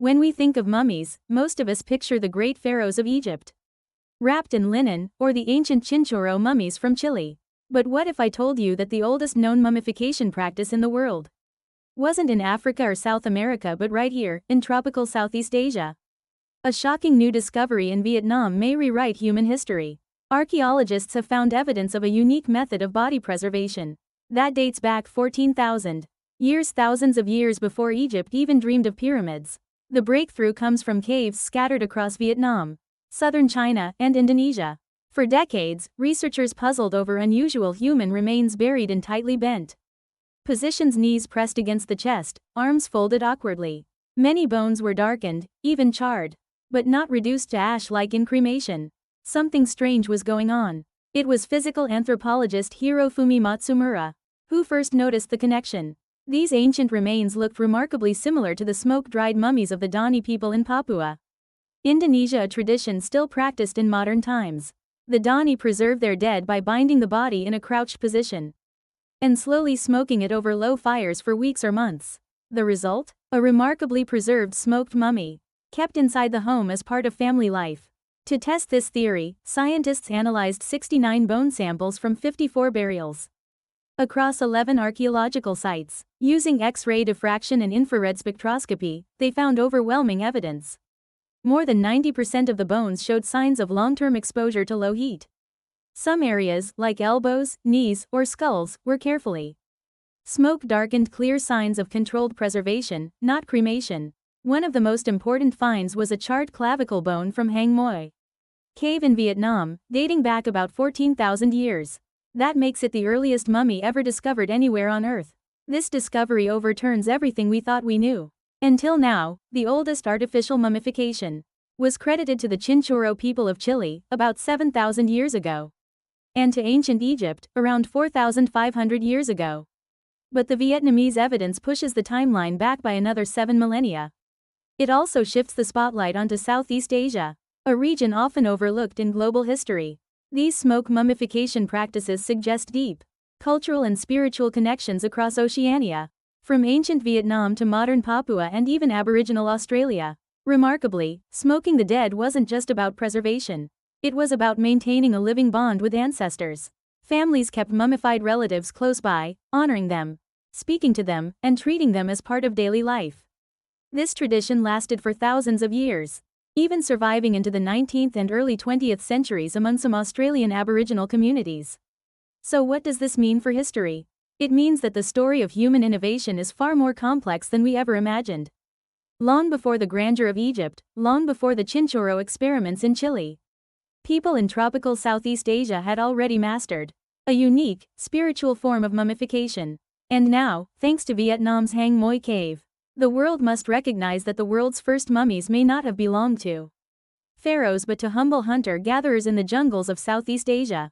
When we think of mummies, most of us picture the great pharaohs of Egypt, wrapped in linen, or the ancient Chinchorro mummies from Chile. But what if I told you that the oldest known mummification practice in the world wasn't in Africa or South America but right here, in tropical Southeast Asia? A shocking new discovery in Vietnam may rewrite human history. Archaeologists have found evidence of a unique method of body preservation that dates back 14,000 years, thousands of years before Egypt even dreamed of pyramids. The breakthrough comes from caves scattered across Vietnam, southern China, and Indonesia. For decades, researchers puzzled over unusual human remains buried in tightly bent positions, knees pressed against the chest, arms folded awkwardly. Many bones were darkened, even charred, but not reduced to ash like in cremation. Something strange was going on. It was physical anthropologist Hirofumi Matsumura who first noticed the connection. These ancient remains looked remarkably similar to the smoke-dried mummies of the Dani people in Papua Indonesia, a tradition still practiced in modern times. The Dani preserve their dead by binding the body in a crouched position and slowly smoking it over low fires for weeks or months. The result? A remarkably preserved smoked mummy, kept inside the home as part of family life. To test this theory, scientists analyzed 69 bone samples from 54 burials across 11 archaeological sites. Using X-ray diffraction and infrared spectroscopy, they found overwhelming evidence. More than 90% of the bones showed signs of long-term exposure to low heat. Some areas, like elbows, knees, or skulls, were carefully smoke-darkened, clear signs of controlled preservation, not cremation. One of the most important finds was a charred clavicle bone from Hang Moi Cave in Vietnam, dating back about 14,000 years. That makes it the earliest mummy ever discovered anywhere on Earth. This discovery overturns everything we thought we knew. Until now, the oldest artificial mummification was credited to the Chinchorro people of Chile, about 7,000 years ago, and to ancient Egypt, around 4,500 years ago. But the Vietnamese evidence pushes the timeline back by another 7 millennia. It also shifts the spotlight onto Southeast Asia, a region often overlooked in global history. These smoke mummification practices suggest deep cultural and spiritual connections across Oceania, from ancient Vietnam to modern Papua and even Aboriginal Australia. Remarkably, smoking the dead wasn't just about preservation. It was about maintaining a living bond with ancestors. Families kept mummified relatives close by, honoring them, speaking to them, and treating them as part of daily life. This tradition lasted for thousands of years, even surviving into the 19th and early 20th centuries among some Australian Aboriginal communities. So what does this mean for history? It means that the story of human innovation is far more complex than we ever imagined. Long before the grandeur of Egypt, long before the Chinchorro experiments in Chile, people in tropical Southeast Asia had already mastered a unique, spiritual form of mummification. And now, thanks to Vietnam's Hang Moi Cave, the world must recognize that the world's first mummies may not have belonged to pharaohs but to humble hunter-gatherers in the jungles of Southeast Asia.